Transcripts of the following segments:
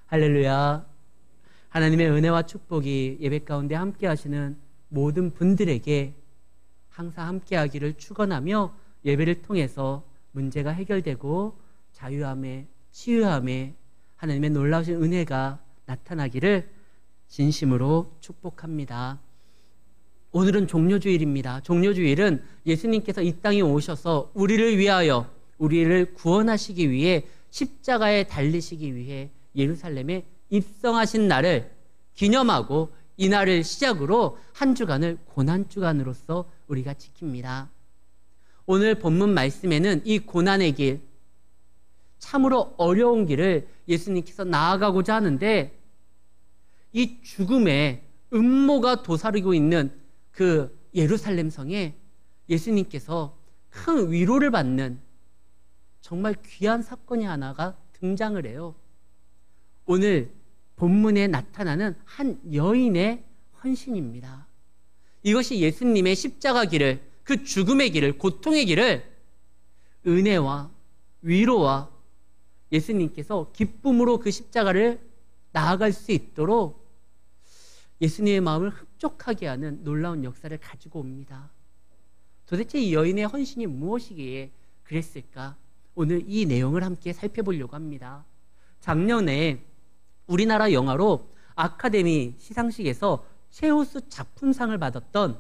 할렐루야. 하나님의 은혜와 축복이 예배 가운데 함께 하시는 모든 분들에게 항상 함께 하기를 축원하며 예배를 통해서 문제가 해결되고 자유함에 치유함에 하나님의 놀라우신 은혜가 나타나기를 진심으로 축복합니다. 오늘은 종료주일입니다. 종료주일은 예수님께서 이 땅에 오셔서 우리를 위하여 우리를 구원하시기 위해 십자가에 달리시기 위해 예루살렘에 입성하신 날을 기념하고 이 날을 시작으로 한 주간을 고난주간으로서 우리가 지킵니다. 오늘 본문 말씀에는 이 고난의 길, 참으로 어려운 길을 예수님께서 나아가고자 하는데 이 죽음의 음모가 도사리고 있는 그 예루살렘 성에 예수님께서 큰 위로를 받는 정말 귀한 사건이 하나가 등장을 해요. 오늘 본문에 나타나는 한 여인의 헌신입니다. 이것이 예수님의 십자가 길을, 그 죽음의 길을, 고통의 길을 은혜와 위로와 예수님께서 기쁨으로 그 십자가를 나아갈 수 있도록 예수님의 마음을 흡족하게 하는 놀라운 역사를 가지고 옵니다. 도대체 이 여인의 헌신이 무엇이기에 그랬을까? 오늘 이 내용을 함께 살펴보려고 합니다. 작년에 우리나라 영화로 아카데미 시상식에서 최우수 작품상을 받았던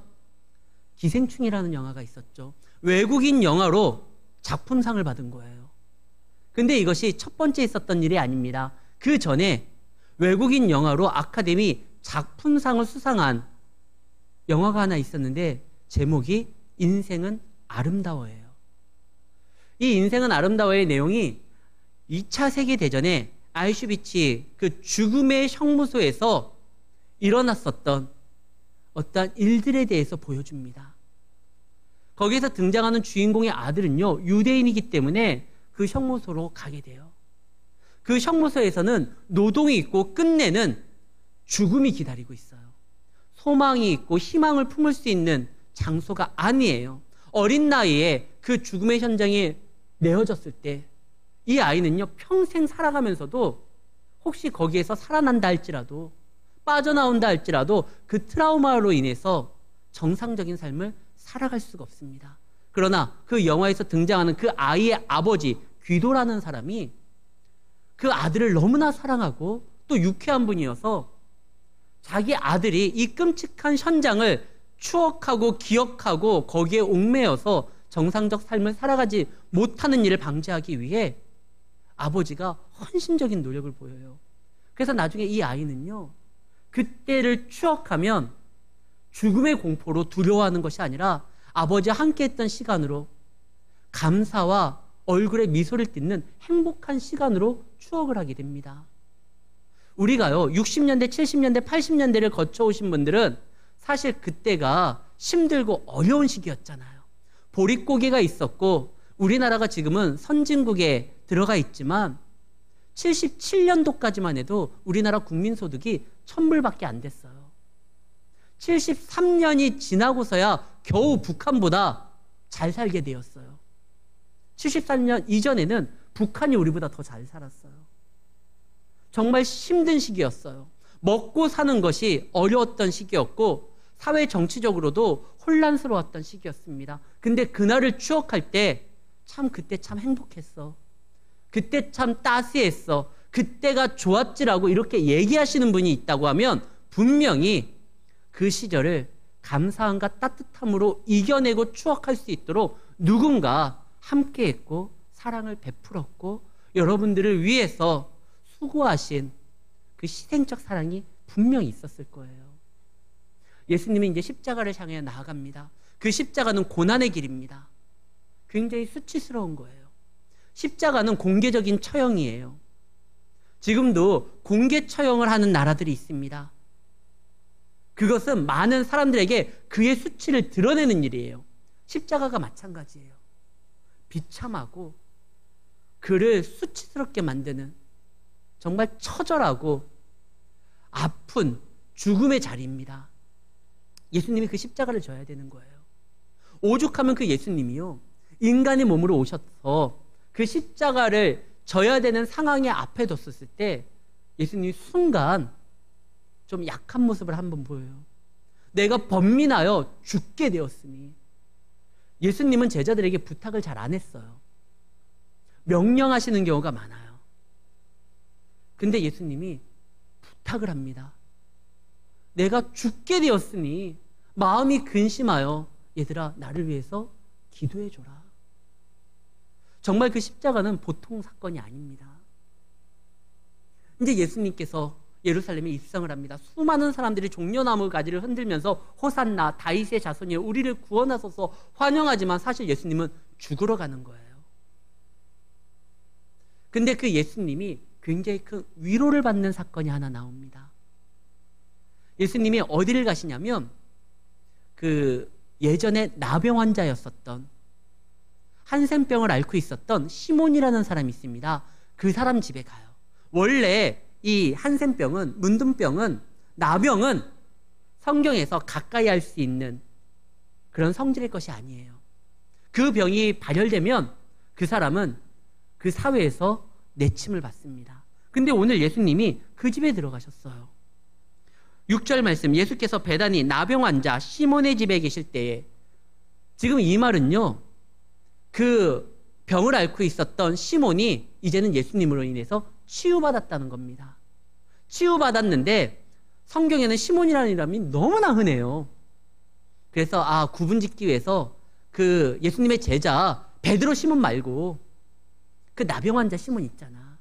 기생충이라는 영화가 있었죠. 외국인 영화로 작품상을 받은 거예요. 근데 이것이 첫 번째 있었던 일이 아닙니다. 그 전에 외국인 영화로 아카데미 작품상을 수상한 영화가 하나 있었는데 제목이 인생은 아름다워예요. 이 인생은 아름다워의 내용이 2차 세계대전에 아우슈비츠 그 죽음의 형무소에서 일어났었던 어떠한 일들에 대해서 보여줍니다. 거기에서 등장하는 주인공의 아들은요, 유대인이기 때문에 그 형무소로 가게 돼요. 그 형무소에서는 노동이 있고 끝내는 죽음이 기다리고 있어요. 소망이 있고 희망을 품을 수 있는 장소가 아니에요. 어린 나이에 그 죽음의 현장에 내어졌을 때 이 아이는요, 평생 살아가면서도 혹시 거기에서 살아난다 할지라도 빠져나온다 할지라도 그 트라우마로 인해서 정상적인 삶을 살아갈 수가 없습니다. 그러나 그 영화에서 등장하는 그 아이의 아버지 귀도라는 사람이 그 아들을 너무나 사랑하고 또 유쾌한 분이어서 자기 아들이 이 끔찍한 현장을 추억하고 기억하고 거기에 옥매여서 정상적 삶을 살아가지 못하는 일을 방지하기 위해 아버지가 헌신적인 노력을 보여요. 그래서 나중에 이 아이는요, 그때를 추억하면 죽음의 공포로 두려워하는 것이 아니라 아버지와 함께했던 시간으로 감사와 얼굴에 미소를 띠는 행복한 시간으로 추억을 하게 됩니다. 우리가요, 60년대, 70년대, 80년대를 거쳐오신 분들은 사실 그때가 힘들고 어려운 시기였잖아요. 보릿고개가 있었고 우리나라가 지금은 선진국에 들어가 있지만 77년도까지만 해도 우리나라 국민소득이 1,000불밖에 안 됐어요. 73년이 지나고서야 겨우 북한보다 잘 살게 되었어요. 73년 이전에는 북한이 우리보다 더 잘 살았어요. 정말 힘든 시기였어요. 먹고 사는 것이 어려웠던 시기였고 사회 정치적으로도 혼란스러웠던 시기였습니다. 근데 그날을 추억할 때 참 그때 참 행복했어. 그때 참 따스했어. 그때가 좋았지라고 이렇게 얘기하시는 분이 있다고 하면 분명히 그 시절을 감사함과 따뜻함으로 이겨내고 추억할 수 있도록 누군가 함께했고 사랑을 베풀었고 여러분들을 위해서 수고하신 그 희생적 사랑이 분명히 있었을 거예요. 예수님은 이제 십자가를 향해 나아갑니다. 그 십자가는 고난의 길입니다. 굉장히 수치스러운 거예요. 십자가는 공개적인 처형이에요. 지금도 공개 처형을 하는 나라들이 있습니다. 그것은 많은 사람들에게 그의 수치를 드러내는 일이에요. 십자가가 마찬가지예요. 비참하고 그를 수치스럽게 만드는 정말 처절하고 아픈 죽음의 자리입니다. 예수님이 그 십자가를 져야 되는 거예요. 오죽하면 그 예수님이요, 인간의 몸으로 오셔서 그 십자가를 져야 되는 상황에 앞에 뒀었을 때 예수님이 순간 좀 약한 모습을 한번 보여요. 내가 번민하여 죽게 되었으니. 예수님은 제자들에게 부탁을 잘 안 했어요. 명령하시는 경우가 많아요. 근데 예수님이 부탁을 합니다. 내가 죽게 되었으니 마음이 근심하여 얘들아 나를 위해서 기도해줘라. 정말 그 십자가는 보통 사건이 아닙니다. 이제 예수님께서 예루살렘에 입성을 합니다. 수많은 사람들이 종려나무 가지를 흔들면서 호산나 다윗의 자손이여 우리를 구원하소서 환영하지만 사실 예수님은 죽으러 가는 거예요. 근데 그 예수님이 굉장히 큰 위로를 받는 사건이 하나 나옵니다. 예수님이 어디를 가시냐면 그 예전에 나병 환자였었던 한센병을 앓고 있었던 시몬이라는 사람이 있습니다. 그 사람 집에 가요. 원래 이 한센병은, 문둥병은, 나병은 성경에서 가까이 할 수 있는 그런 성질의 것이 아니에요. 그 병이 발열되면 그 사람은 그 사회에서 내침을 받습니다. 근데 오늘 예수님이 그 집에 들어가셨어요. 6절 말씀, 예수께서 배단이 나병 환자 시몬의 집에 계실 때에, 지금 이 말은요, 그 병을 앓고 있었던 시몬이 이제는 예수님으로 인해서 치유받았다는 겁니다. 치유받았는데 성경에는 시몬이라는 이름이 너무나 흔해요. 그래서 구분 짓기 위해서 그 예수님의 제자 베드로 시몬 말고 그 나병 환자 시몬 있잖아.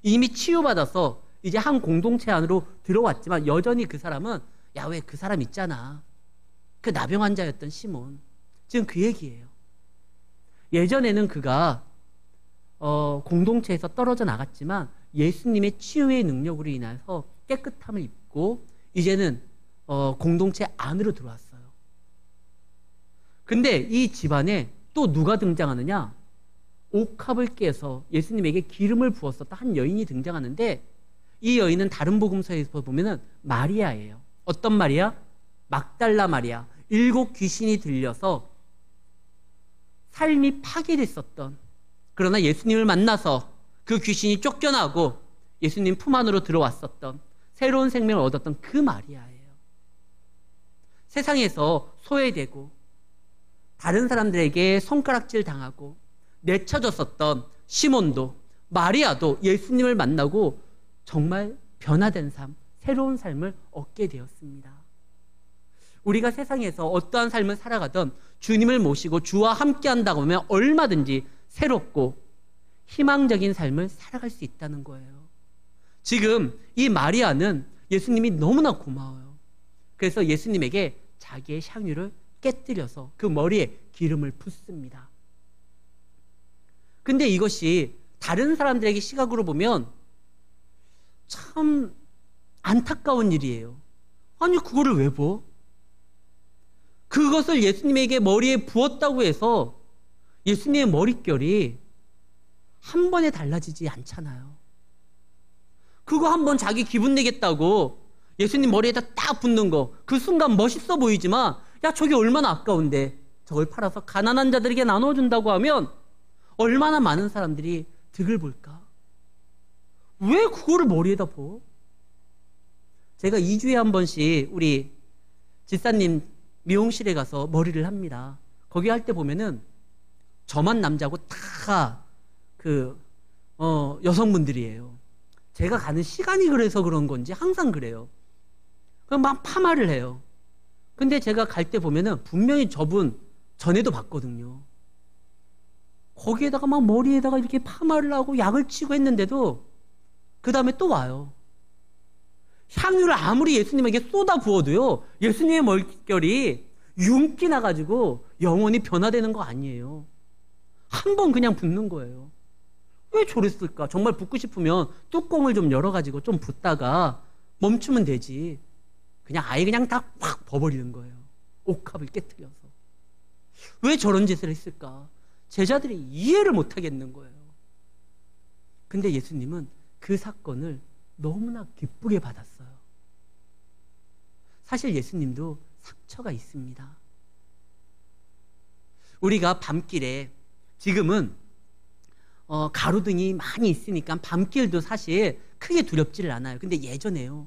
이미 치유받아서 이제 한 공동체 안으로 들어왔지만 여전히 그 사람은 야, 왜 그 사람 있잖아. 그 나병 환자였던 시몬. 지금 그 얘기예요. 예전에는 그가 공동체에서 떨어져 나갔지만 예수님의 치유의 능력으로 인해서 깨끗함을 입고 이제는 공동체 안으로 들어왔어요. 근데 이 집안에 또 누가 등장하느냐? 옥합을 깨서 예수님에게 기름을 부었었던 한 여인이 등장하는데 이 여인은 다른 복음서에서 보면은 마리아예요. 어떤 마리아? 막달라 마리아. 7 귀신이 들려서 삶이 파괴됐었던, 그러나 예수님을 만나서 그 귀신이 쫓겨나고 예수님 품 안으로 들어왔었던, 새로운 생명을 얻었던 그 마리아예요. 세상에서 소외되고 다른 사람들에게 손가락질 당하고 내쳐졌었던 시몬도, 마리아도 예수님을 만나고 정말 변화된 삶, 새로운 삶을 얻게 되었습니다. 우리가 세상에서 어떠한 삶을 살아가든 주님을 모시고 주와 함께 한다고 하면 얼마든지 새롭고 희망적인 삶을 살아갈 수 있다는 거예요. 지금 이 마리아는 예수님이 너무나 고마워요. 그래서 예수님에게 자기의 향유를 깨뜨려서 그 머리에 기름을 붓습니다. 근데 이것이 다른 사람들에게 시각으로 보면 참 안타까운 일이에요. 아니, 그거를 왜 보? 그것을 예수님에게 머리에 부었다고 해서 예수님의 머릿결이 한 번에 달라지지 않잖아요. 그거 한 번 자기 기분 내겠다고 예수님 머리에다 딱 붓는 거, 그 순간 멋있어 보이지만 야, 저게 얼마나 아까운데 저걸 팔아서 가난한 자들에게 나눠준다고 하면 얼마나 많은 사람들이 득을 볼까? 왜 그거를 머리에다 부? 제가 2주에 한 번씩 우리 집사님 미용실에 가서 머리를 합니다. 거기 할 때 보면은 저만 남자고 다 여성분들이에요. 제가 가는 시간이 그래서 그런 건지 항상 그래요. 그럼 막 파마를 해요. 근데 제가 갈 때 보면은 분명히 저분 전에도 봤거든요. 거기에다가 막 머리에다가 이렇게 파마를 하고 약을 치고 했는데도 그 다음에 또 와요. 향유를 아무리 예수님에게 쏟아 부어도요, 예수님의 머릿결이 윤기 나가지고 영원히 변화되는 거 아니에요. 한 번 그냥 붓는 거예요. 왜 저랬을까? 정말 붓고 싶으면 뚜껑을 좀 열어가지고 좀 붓다가 멈추면 되지. 그냥 아예 그냥 다 확 버버리는 거예요. 옥합을 깨트려서. 왜 저런 짓을 했을까? 제자들이 이해를 못 하겠는 거예요. 근데 예수님은 그 사건을 너무나 기쁘게 받았어요. 사실 예수님도 상처가 있습니다. 우리가 밤길에 지금은 가로등이 많이 있으니까 밤길도 사실 크게 두렵지를 않아요. 근데 예전에요.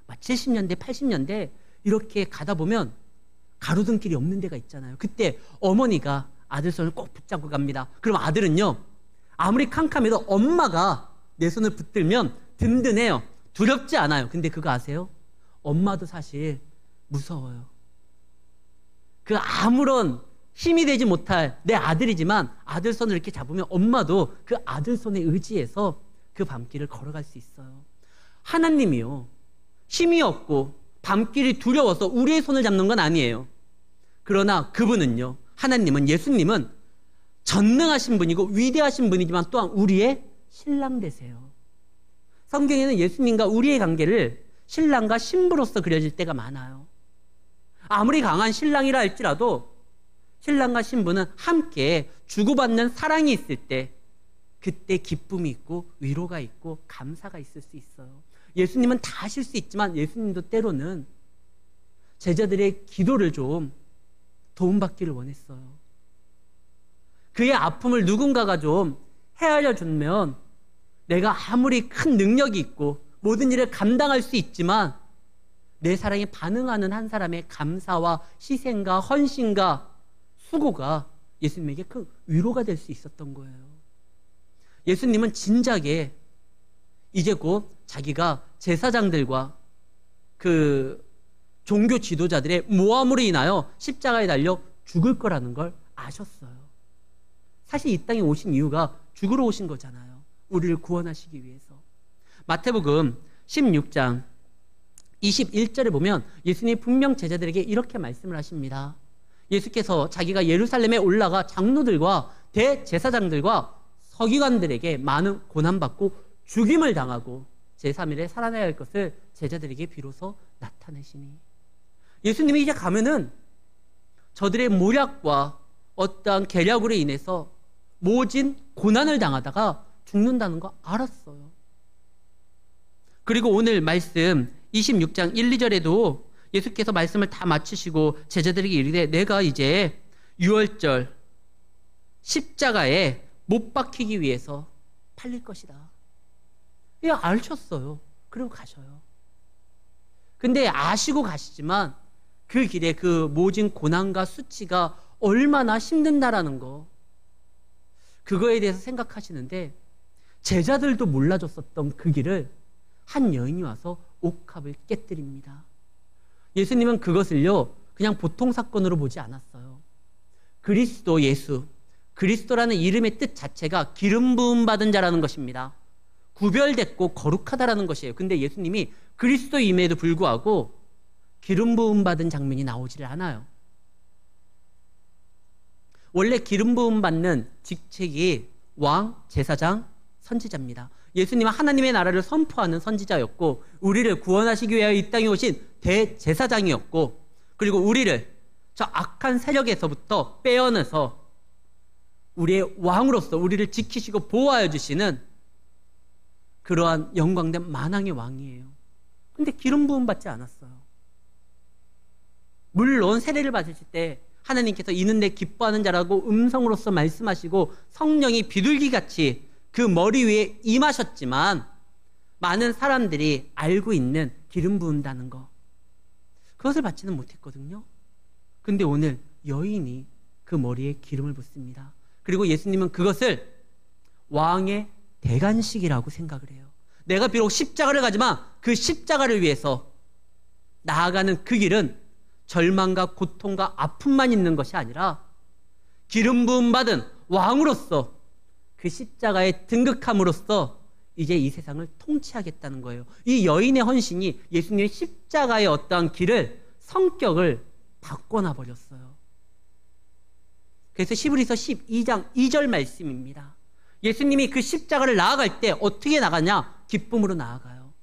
막 70년대, 80년대 이렇게 가다 보면 가로등길이 없는 데가 있잖아요. 그때 어머니가 아들 손을 꼭 붙잡고 갑니다. 그럼 아들은요, 아무리 캄캄해도 엄마가 내 손을 붙들면 든든해요. 두렵지 않아요. 근데 그거 아세요? 엄마도 사실 무서워요. 그 아무런 힘이 되지 못할 내 아들이지만 아들 손을 이렇게 잡으면 엄마도 그 아들 손에 의지해서 그 밤길을 걸어갈 수 있어요. 하나님이요, 힘이 없고 밤길이 두려워서 우리의 손을 잡는 건 아니에요. 그러나 그분은요, 하나님은, 예수님은 전능하신 분이고 위대하신 분이지만 또한 우리의 신랑 되세요. 성경에는 예수님과 우리의 관계를 신랑과 신부로서 그려질 때가 많아요. 아무리 강한 신랑이라 할지라도 신랑과 신부는 함께 주고받는 사랑이 있을 때 그때 기쁨이 있고 위로가 있고 감사가 있을 수 있어요. 예수님은 다 하실 수 있지만 예수님도 때로는 제자들의 기도를 좀 도움받기를 원했어요. 그의 아픔을 누군가가 좀 헤아려 주면 내가 아무리 큰 능력이 있고 모든 일을 감당할 수 있지만 내 사랑에 반응하는 한 사람의 감사와 희생과 헌신과 수고가 예수님에게 큰 위로가 될 수 있었던 거예요. 예수님은 진작에 이제 곧 자기가 제사장들과 그 종교 지도자들의 모함으로 인하여 십자가에 달려 죽을 거라는 걸 아셨어요. 사실 이 땅에 오신 이유가 죽으러 오신 거잖아요. 우리를 구원하시기 위해서. 마태복음 16장 21절에 보면 예수님이 분명 제자들에게 이렇게 말씀을 하십니다. 예수께서 자기가 예루살렘에 올라가 장로들과 대제사장들과 서기관들에게 많은 고난받고 죽임을 당하고 제3일에 살아나야 할 것을 제자들에게 비로소 나타내시니, 예수님이 이제 가면은 저들의 모략과 어떠한 계략으로 인해서 모진 고난을 당하다가 죽는다는 거 알았어요. 그리고 오늘 말씀 26장 1, 2절에도 예수께서 말씀을 다 마치시고 제자들에게 이르되 내가 이제 유월절 십자가에 못 박히기 위해서 팔릴 것이다. 예, 알셨어요. 그리고 가셔요. 근데 아시고 가시지만 그 길에 그 모진 고난과 수치가 얼마나 힘든다라는 거, 그거에 대해서 생각하시는데 제자들도 몰라줬었던 그 길을 한 여인이 와서 옥합을 깨뜨립니다. 예수님은 그것을요 그냥 보통 사건으로 보지 않았어요. 그리스도 예수, 그리스도라는 이름의 뜻 자체가 기름 부음 받은 자라는 것입니다. 구별됐고 거룩하다라는 것이에요. 근데 예수님이 그리스도임에도 불구하고 기름 부음 받은 장면이 나오지를 않아요. 원래 기름 부음 받는 직책이 왕, 제사장, 선지자입니다. 예수님은 하나님의 나라를 선포하는 선지자였고 우리를 구원하시기 위하여 이 땅에 오신 대제사장이었고, 그리고 우리를 저 악한 세력에서부터 빼어내서 우리의 왕으로서 우리를 지키시고 보호하여 주시는 그러한 영광된 만왕의 왕이에요. 근데 기름 부음 받지 않았어요. 물론 세례를 받으실 때 하나님께서 이는 내 기뻐하는 자라고 음성으로서 말씀하시고 성령이 비둘기같이 그 머리 위에 임하셨지만 많은 사람들이 알고 있는 기름 부은다는 거, 그것을 받지는 못했거든요. 근데 오늘 여인이 그 머리에 기름을 붓습니다. 그리고 예수님은 그것을 왕의 대관식이라고 생각을 해요. 내가 비록 십자가를 가지만 그 십자가를 위해서 나아가는 그 길은 절망과 고통과 아픔만 있는 것이 아니라 기름 부음 받은 왕으로서 그 십자가에 등극함으로써 이제 이 세상을 통치하겠다는 거예요. 이 여인의 헌신이 예수님의 십자가의 어떠한 길을, 성격을 바꿔놔 버렸어요. 그래서 히브리서 12장 2절 말씀입니다. 예수님이 그 십자가를 나아갈 때 어떻게 나가냐? 기쁨으로 나아가요.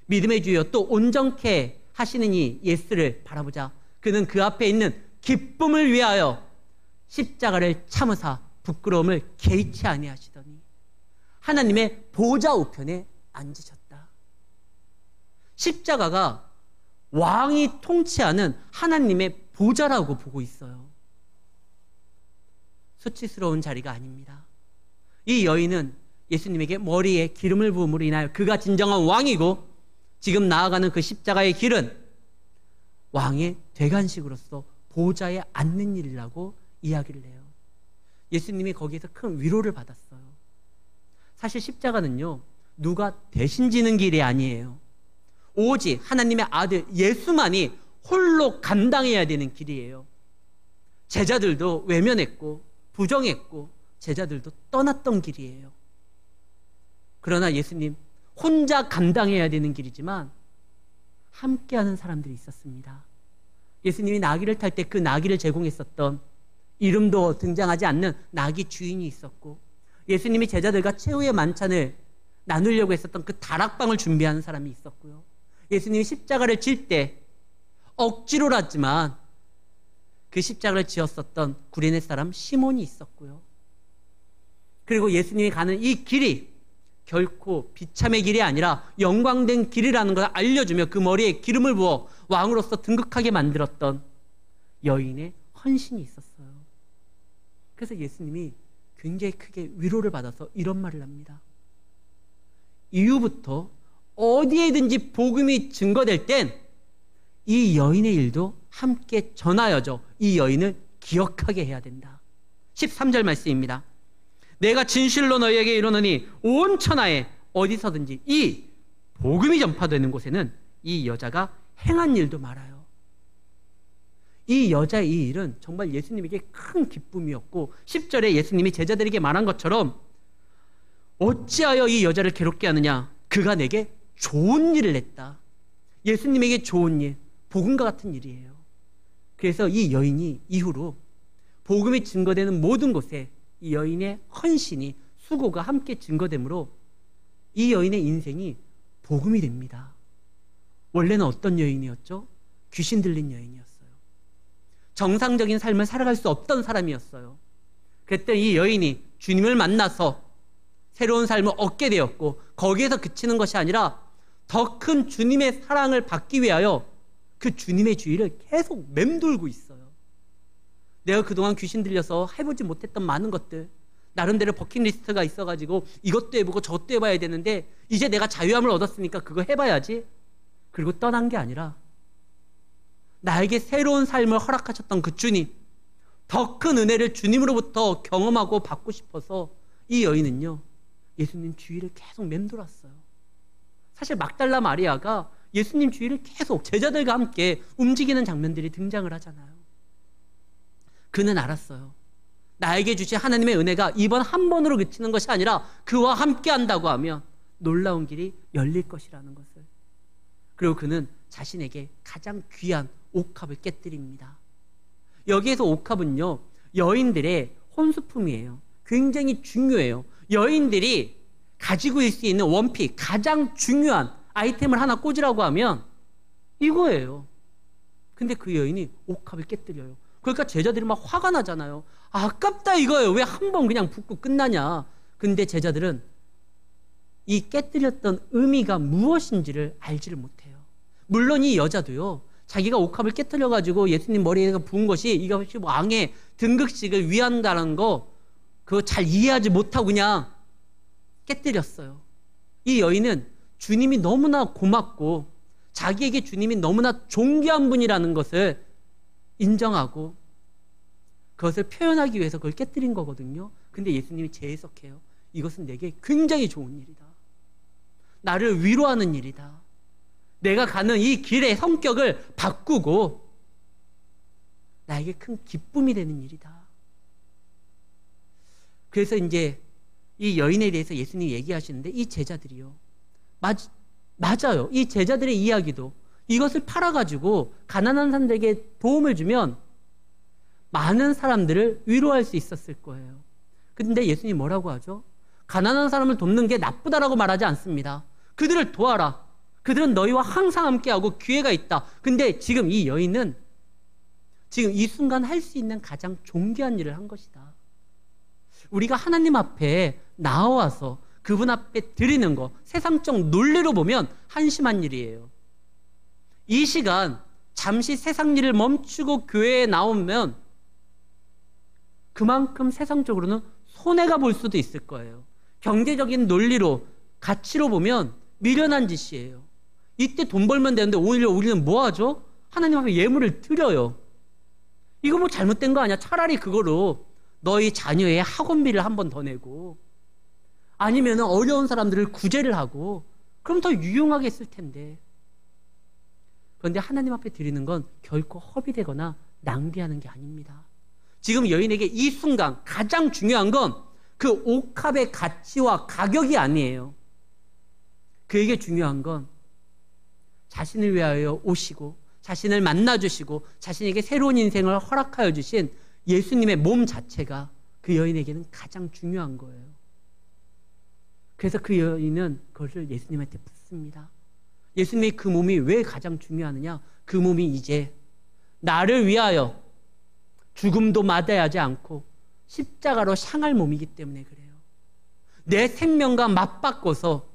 믿음의 주여 또 온전케 하시는 이 예수를 바라보자. 그는 그 앞에 있는 기쁨을 위하여 십자가를 참으사 부끄러움을 개의치 아니하시더니 하나님의 보좌 우편에 앉으셨다. 십자가가 왕이 통치하는 하나님의 보좌라고 보고 있어요. 수치스러운 자리가 아닙니다. 이 여인은 예수님에게 머리에 기름을 부음으로 인하여 그가 진정한 왕이고 지금 나아가는 그 십자가의 길은 왕의 대관식으로서 보좌에 앉는 일이라고 이야기를 해요. 예수님이 거기에서 큰 위로를 받았어요. 사실 십자가는요, 누가 대신 지는 길이 아니에요. 오직 하나님의 아들 예수만이 홀로 감당해야 되는 길이에요. 제자들도 외면했고 부정했고 제자들도 떠났던 길이에요. 그러나 예수님 혼자 감당해야 되는 길이지만 함께하는 사람들이 있었습니다. 예수님이 나귀를 탈 때 그 나귀를 제공했었던 이름도 등장하지 않는 나귀 주인이 있었고, 예수님이 제자들과 최후의 만찬을 나누려고 했었던 그 다락방을 준비하는 사람이 있었고요. 예수님이 십자가를 질 때 억지로라지만 그 십자가를 지었었던 구레네 사람 시몬이 있었고요. 그리고 예수님이 가는 이 길이 결코 비참의 길이 아니라 영광된 길이라는 것을 알려주며 그 머리에 기름을 부어 왕으로서 등극하게 만들었던 여인의 헌신이 있었어요. 그래서 예수님이 굉장히 크게 위로를 받아서 이런 말을 합니다. 이후부터 어디에든지 복음이 증거될 땐 이 여인의 일도 함께 전하여져 이 여인을 기억하게 해야 된다. 13절 말씀입니다. 내가 진실로 너희에게 이르노니 온 천하에 어디서든지 이 복음이 전파되는 곳에는 이 여자가 행한 일도 많아요. 이 여자의 이 일은 정말 예수님에게 큰 기쁨이었고 10절에 예수님이 제자들에게 말한 것처럼 어찌하여 이 여자를 괴롭게 하느냐, 그가 내게 좋은 일을 했다. 예수님에게 좋은 일, 복음과 같은 일이에요. 그래서 이 여인이 이후로 복음이 증거되는 모든 곳에 이 여인의 헌신이, 수고가 함께 증거되므로 이 여인의 인생이 복음이 됩니다. 원래는 어떤 여인이었죠? 귀신 들린 여인이었어요. 정상적인 삶을 살아갈 수 없던 사람이었어요. 그때 이 여인이 주님을 만나서 새로운 삶을 얻게 되었고, 거기에서 그치는 것이 아니라 더 큰 주님의 사랑을 받기 위하여 그 주님의 주위를 계속 맴돌고 있어요. 내가 그동안 귀신 들려서 해보지 못했던 많은 것들, 나름대로 버킷리스트가 있어가지고 이것도 해보고 저것도 해봐야 되는데 이제 내가 자유함을 얻었으니까 그거 해봐야지. 그리고 떠난 게 아니라 나에게 새로운 삶을 허락하셨던 그 주님, 더 큰 은혜를 주님으로부터 경험하고 받고 싶어서 이 여인은요, 예수님 주위를 계속 맴돌았어요. 사실 막달라 마리아가 예수님 주위를 계속 제자들과 함께 움직이는 장면들이 등장을 하잖아요. 그는 알았어요. 나에게 주신 하나님의 은혜가 이번 한 번으로 그치는 것이 아니라 그와 함께 한다고 하면 놀라운 길이 열릴 것이라는 것을. 그리고 그는 자신에게 가장 귀한 옥합을 깨뜨립니다. 여기에서 옥합은요, 여인들의 혼수품이에요. 굉장히 중요해요. 여인들이 가지고 있을 수 있는 원픽, 가장 중요한 아이템을 하나 꽂으라고 하면 이거예요. 근데 그 여인이 옥합을 깨뜨려요. 그러니까 제자들이 막 화가 나잖아요. 아깝다 이거예요. 왜 한 번 그냥 붓고 끝나냐. 근데 제자들은 이 깨뜨렸던 의미가 무엇인지를 알지를 못해요. 물론 이 여자도요, 자기가 옥합을 깨뜨려가지고 예수님 머리에 부은 것이 이것이 왕의 등극식을 위한다는 거 그거 잘 이해하지 못하고 그냥 깨뜨렸어요. 이 여인은 주님이 너무나 고맙고 자기에게 주님이 너무나 존귀한 분이라는 것을 인정하고 그것을 표현하기 위해서 그걸 깨뜨린 거거든요. 근데 예수님이 재해석해요. 이것은 내게 굉장히 좋은 일이다. 나를 위로하는 일이다. 내가 가는 이 길의 성격을 바꾸고 나에게 큰 기쁨이 되는 일이다. 그래서 이제 이 여인에 대해서 예수님이 얘기하시는데 이 제자들이요, 맞아요. 이 제자들의 이야기도 이것을 팔아가지고 가난한 사람들에게 도움을 주면 많은 사람들을 위로할 수 있었을 거예요. 근데 예수님이 뭐라고 하죠? 가난한 사람을 돕는 게 나쁘다라고 말하지 않습니다. 그들을 도와라. 그들은 너희와 항상 함께하고 기회가 있다. 근데 지금 이 여인은 지금 이 순간 할 수 있는 가장 존귀한 일을 한 것이다. 우리가 하나님 앞에 나와서 그분 앞에 드리는 거, 세상적 논리로 보면 한심한 일이에요. 이 시간 잠시 세상 일을 멈추고 교회에 나오면 그만큼 세상적으로는 손해가 볼 수도 있을 거예요. 경제적인 논리로, 가치로 보면 미련한 짓이에요. 이때 돈 벌면 되는데 오히려 우리는 뭐 하죠? 하나님 앞에 예물을 드려요. 이거 뭐 잘못된 거 아니야? 차라리 그거로 너희 자녀의 학원비를 한 번 더 내고, 아니면 어려운 사람들을 구제를 하고, 그럼 더 유용하게 쓸 텐데. 그런데 하나님 앞에 드리는 건 결코 허비되거나 낭비하는 게 아닙니다. 지금 여인에게 이 순간 가장 중요한 건 그 옥합의 가치와 가격이 아니에요. 그에게 중요한 건 자신을 위하여 오시고 자신을 만나주시고 자신에게 새로운 인생을 허락하여 주신 예수님의 몸 자체가 그 여인에게는 가장 중요한 거예요. 그래서 그 여인은 그것을 예수님한테 묻습니다. 예수님의 그 몸이 왜 가장 중요하느냐? 그 몸이 이제 나를 위하여 죽음도 마다하지 않고 십자가로 향할 몸이기 때문에 그래요. 내 생명과 맞바꿔서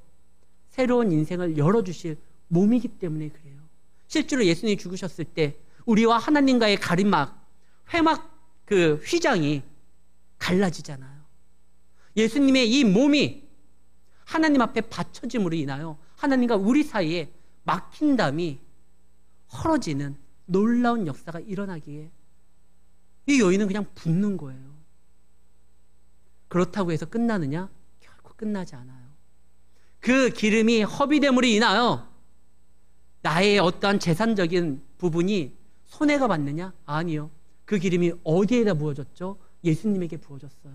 새로운 인생을 열어주실 몸이기 때문에 그래요. 실제로 예수님이 죽으셨을 때 우리와 하나님과의 가림막, 회막 그 휘장이 갈라지잖아요. 예수님의 이 몸이 하나님 앞에 바쳐짐으로 인하여 하나님과 우리 사이에 막힌 담이 헐어지는 놀라운 역사가 일어나기에 이 여인은 그냥 붙는 거예요. 그렇다고 해서 끝나느냐? 결코 끝나지 않아요. 그 기름이 허비됨으로 인하여 나의 어떠한 재산적인 부분이 손해가 받느냐? 아니요. 그 기름이 어디에다 부어졌죠? 예수님에게 부어졌어요.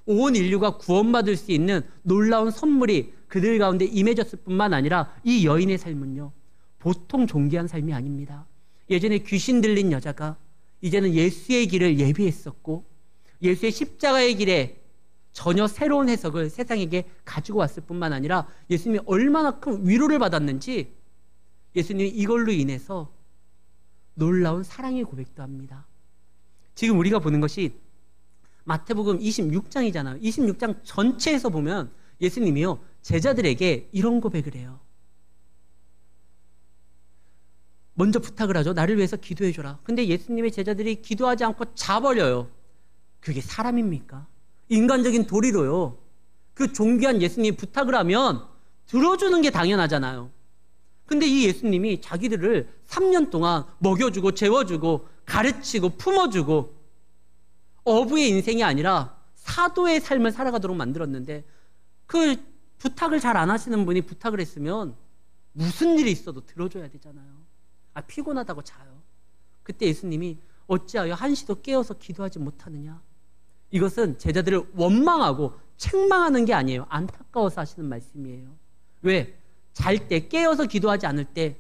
온 인류가 구원받을 수 있는 놀라운 선물이 그들 가운데 임해졌을 뿐만 아니라 이 여인의 삶은요, 보통 존귀한 삶이 아닙니다. 예전에 귀신 들린 여자가 이제는 예수의 길을 예비했었고 예수의 십자가의 길에 전혀 새로운 해석을 세상에게 가지고 왔을 뿐만 아니라 예수님이 얼마나 큰 위로를 받았는지 예수님이 이걸로 인해서 놀라운 사랑의 고백도 합니다. 지금 우리가 보는 것이 마태복음 26장이잖아요. 26장 전체에서 보면 예수님이요, 제자들에게 이런 고백을 해요. 먼저 부탁을 하죠. 나를 위해서 기도해줘라. 근데 예수님의 제자들이 기도하지 않고 자버려요. 그게 사람입니까? 인간적인 도리로요, 그 존귀한 예수님이 부탁을 하면 들어주는 게 당연하잖아요. 근데 이 예수님이 자기들을 3년 동안 먹여주고 재워주고 가르치고 품어주고 어부의 인생이 아니라 사도의 삶을 살아가도록 만들었는데 그 부탁을 잘 안 하시는 분이 부탁을 했으면 무슨 일이 있어도 들어줘야 되잖아요. 피곤하다고 자요. 그때 예수님이 어찌하여 한시도 깨어서 기도하지 못하느냐? 이것은 제자들을 원망하고 책망하는 게 아니에요. 안타까워서 하시는 말씀이에요. 왜? 잘 때, 깨어서 기도하지 않을 때,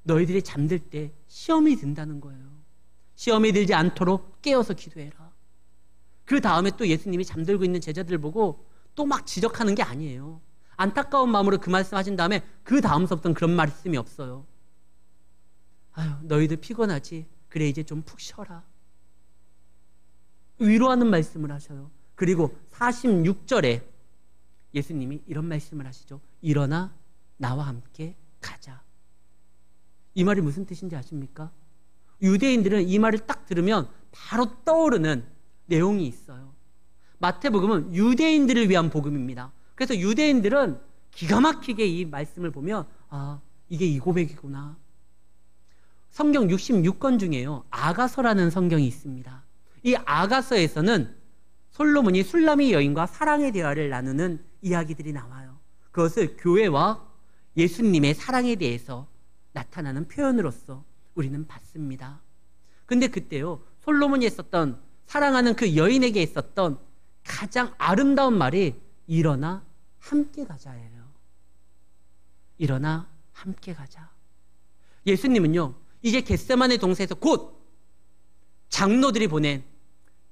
너희들이 잠들 때 시험이 든다는 거예요. 시험이 들지 않도록 깨어서 기도해라. 그 다음에 또 예수님이 잠들고 있는 제자들을 보고 또 막 지적하는 게 아니에요. 안타까운 마음으로 그 말씀 하신 다음에 그 다음서부터는 그런 말씀이 없어요. 아유, 너희들 피곤하지? 그래, 이제 좀 푹 쉬어라. 위로하는 말씀을 하셔요. 그리고 46절에 예수님이 이런 말씀을 하시죠. 일어나 나와 함께 가자. 이 말이 무슨 뜻인지 아십니까? 유대인들은 이 말을 딱 들으면 바로 떠오르는 내용이 있어요. 마태복음은 유대인들을 위한 복음입니다. 그래서 유대인들은 기가 막히게 이 말씀을 보면 이게 이 고백이구나. 성경 66권 중에요, 아가서라는 성경이 있습니다. 이 아가서에서는 솔로몬이 술라미 여인과 사랑의 대화를 나누는 이야기들이 나와요. 그것을 교회와 예수님의 사랑에 대해서 나타나는 표현으로서 우리는 봤습니다. 근데 그때요, 솔로몬이 했었던, 사랑하는 그 여인에게 있었던 가장 아름다운 말이 일어나 함께 가자예요. 일어나 함께 가자. 예수님은요, 이제 겟세마네 동산에서 곧 장로들이 보낸,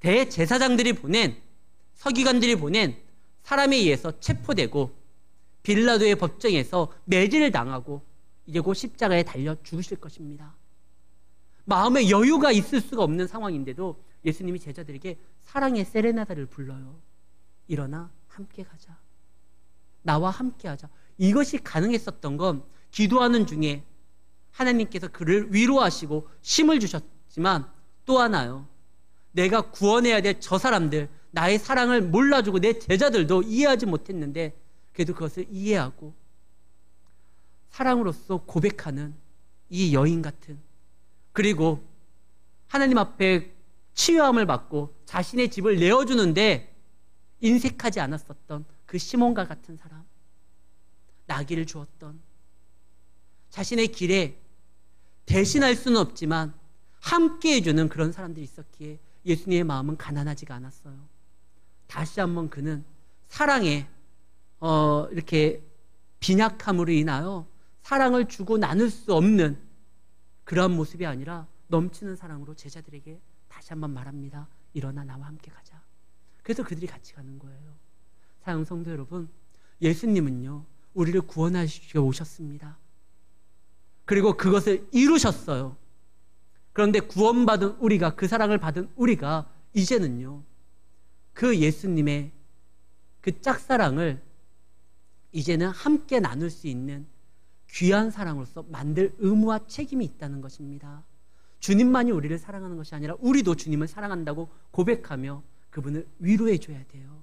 대제사장들이 보낸, 서기관들이 보낸 사람에 의해서 체포되고 빌라도의 법정에서 매질을 당하고 이제 곧 십자가에 달려 죽으실 것입니다. 마음에 여유가 있을 수가 없는 상황인데도 예수님이 제자들에게 사랑의 세레나다를 불러요. 일어나 함께 가자. 나와 함께 하자. 이것이 가능했었던 건 기도하는 중에 하나님께서 그를 위로하시고 힘을 주셨지만 또 하나요, 내가 구원해야 될 저 사람들, 나의 사랑을 몰라주고 내 제자들도 이해하지 못했는데 그래도 그것을 이해하고 사랑으로서 고백하는 이 여인 같은, 그리고 하나님 앞에 치유함을 받고 자신의 집을 내어주는데 인색하지 않았었던 그 시몬과 같은 사람, 나귀를 주었던, 자신의 길에 대신할 수는 없지만 함께 해주는 그런 사람들이 있었기에 예수님의 마음은 가난하지가 않았어요. 다시 한번 그는 사랑에 이렇게 빈약함으로 인하여 사랑을 주고 나눌 수 없는 그러한 모습이 아니라 넘치는 사랑으로 제자들에게 다시 한번 말합니다. 일어나 나와 함께 가자. 그래서 그들이 같이 가는 거예요. 사랑하는 성도 여러분, 예수님은요, 우리를 구원하시려 오셨습니다. 그리고 그것을 이루셨어요. 그런데 구원받은 우리가, 그 사랑을 받은 우리가 이제는요, 그 예수님의 그 짝사랑을 이제는 함께 나눌 수 있는 귀한 사랑으로서 만들 의무와 책임이 있다는 것입니다. 주님만이 우리를 사랑하는 것이 아니라 우리도 주님을 사랑한다고 고백하며 그분을 위로해 줘야 돼요.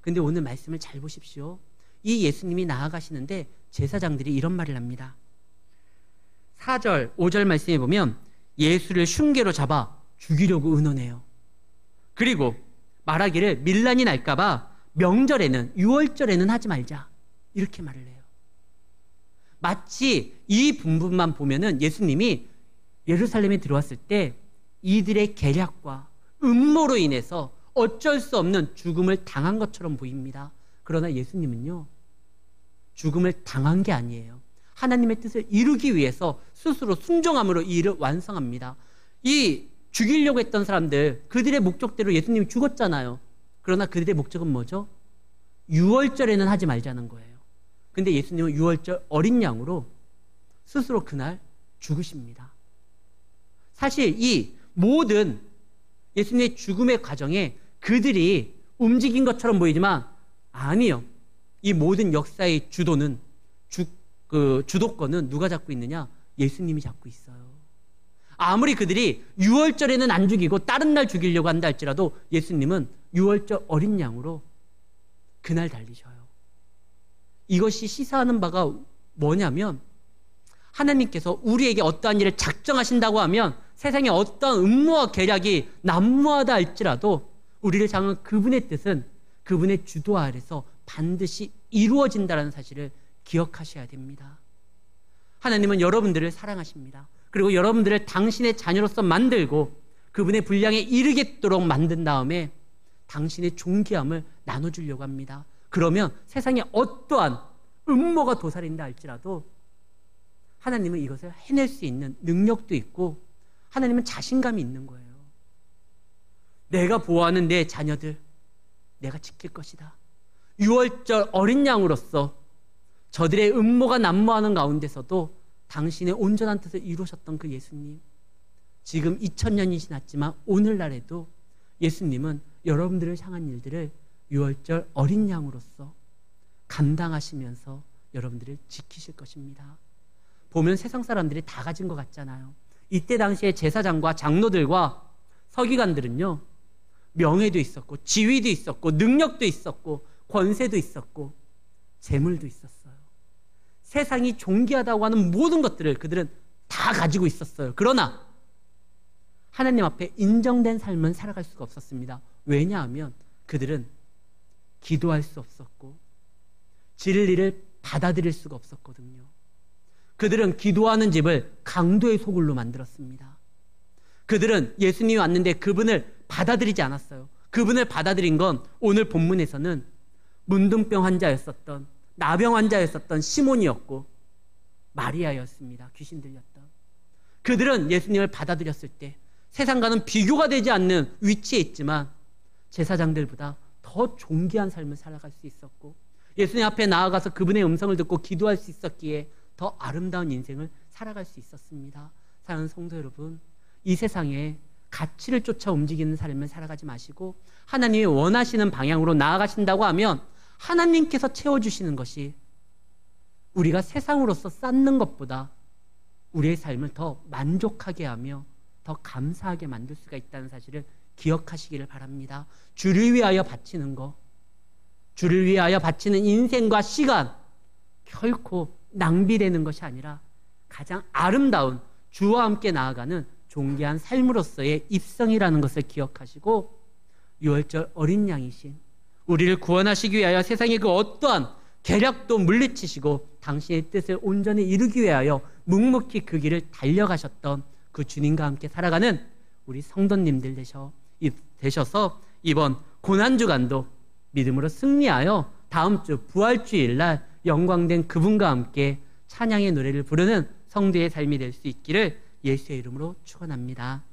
근데 오늘 말씀을 잘 보십시오. 이 예수님이 나아가시는데 제사장들이 이런 말을 합니다. 4절, 5절 말씀에 보면 예수를 흉계로 잡아 죽이려고 의논해요. 그리고 말하기를 밀란이 날까봐 명절에는, 6월절에는 하지 말자, 이렇게 말을 해요. 마치 이 부분만 보면은 예수님이 예루살렘에 들어왔을 때 이들의 계략과 음모로 인해서 어쩔 수 없는 죽음을 당한 것처럼 보입니다. 그러나 예수님은요, 죽음을 당한 게 아니에요. 하나님의 뜻을 이루기 위해서 스스로 순종함으로 이 일을 완성합니다. 이 죽이려고 했던 사람들, 그들의 목적대로 예수님이 죽었잖아요. 그러나 그들의 목적은 뭐죠? 6월절에는 하지 말자는 거예요. 근데 예수님은 6월절 어린 양으로 스스로 그날 죽으십니다. 사실 이 모든 예수님의 죽음의 과정에 그들이 움직인 것처럼 보이지만 아니요. 이 모든 역사의 주도는, 주도권은 누가 잡고 있느냐? 예수님이 잡고 있어요. 아무리 그들이 6월절에는 안 죽이고 다른 날 죽이려고 한다 할지라도 예수님은 6월절 어린 양으로 그날 달리셔요. 이것이 시사하는 바가 뭐냐면 하나님께서 우리에게 어떠한 일을 작정하신다고 하면 세상에 어떠한 음모와 계략이 난무하다 할지라도 우리를 향한 그분의 뜻은 그분의 주도 아래서 반드시 이루어진다는 사실을 기억하셔야 됩니다. 하나님은 여러분들을 사랑하십니다. 그리고 여러분들을 당신의 자녀로서 만들고 그분의 분량에 이르겠도록 만든 다음에 당신의 존귀함을 나눠주려고 합니다. 그러면 세상에 어떠한 음모가 도사린다 할지라도 하나님은 이것을 해낼 수 있는 능력도 있고 하나님은 자신감이 있는 거예요. 내가 보호하는 내 자녀들 내가 지킬 것이다. 6월절 어린 양으로서 저들의 음모가 난무하는 가운데서도 당신의 온전한 뜻을 이루셨던 그 예수님, 지금 2000년이 지났지만 오늘날에도 예수님은 여러분들을 향한 일들을 6월절 어린 양으로서 감당하시면서 여러분들을 지키실 것입니다. 보면 세상 사람들이 다 가진 것 같잖아요. 이때 당시에 제사장과 장로들과 서기관들은요, 명예도 있었고 지위도 있었고 능력도 있었고 권세도 있었고 재물도 있었어요. 세상이 존귀하다고 하는 모든 것들을 그들은 다 가지고 있었어요. 그러나 하나님 앞에 인정된 삶은 살아갈 수가 없었습니다. 왜냐하면 그들은 기도할 수 없었고 진리를 받아들일 수가 없었거든요. 그들은 기도하는 집을 강도의 소굴로 만들었습니다. 그들은 예수님이 왔는데 그분을 받아들이지 않았어요. 그분을 받아들인 건 오늘 본문에서는 문둥병 환자였었던, 나병 환자였었던 시몬이었고 마리아였습니다. 귀신 들렸던. 그들은 예수님을 받아들였을 때 세상과는 비교가 되지 않는 위치에 있지만 제사장들보다 더 존귀한 삶을 살아갈 수 있었고 예수님 앞에 나아가서 그분의 음성을 듣고 기도할 수 있었기에 더 아름다운 인생을 살아갈 수 있었습니다. 사랑하는 성도 여러분, 이 세상에 가치를 쫓아 움직이는 삶을 살아가지 마시고 하나님이 원하시는 방향으로 나아가신다고 하면 하나님께서 채워주시는 것이 우리가 세상으로서 쌓는 것보다 우리의 삶을 더 만족하게 하며 더 감사하게 만들 수가 있다는 사실을 기억하시기를 바랍니다. 주를 위하여 바치는 거, 주를 위하여 바치는 인생과 시간 결코 낭비되는 것이 아니라 가장 아름다운 주와 함께 나아가는 존귀한 삶으로서의 입성이라는 것을 기억하시고, 유월절 어린 양이신 우리를 구원하시기 위하여 세상의 그 어떠한 계략도 물리치시고 당신의 뜻을 온전히 이루기 위하여 묵묵히 그 길을 달려가셨던 그 주님과 함께 살아가는 우리 성도님들 되셔서 이번 고난주간도 믿음으로 승리하여 다음 주 부활주일날 영광된 그분과 함께 찬양의 노래를 부르는 성도의 삶이 될 수 있기를 예수의 이름으로 축원합니다.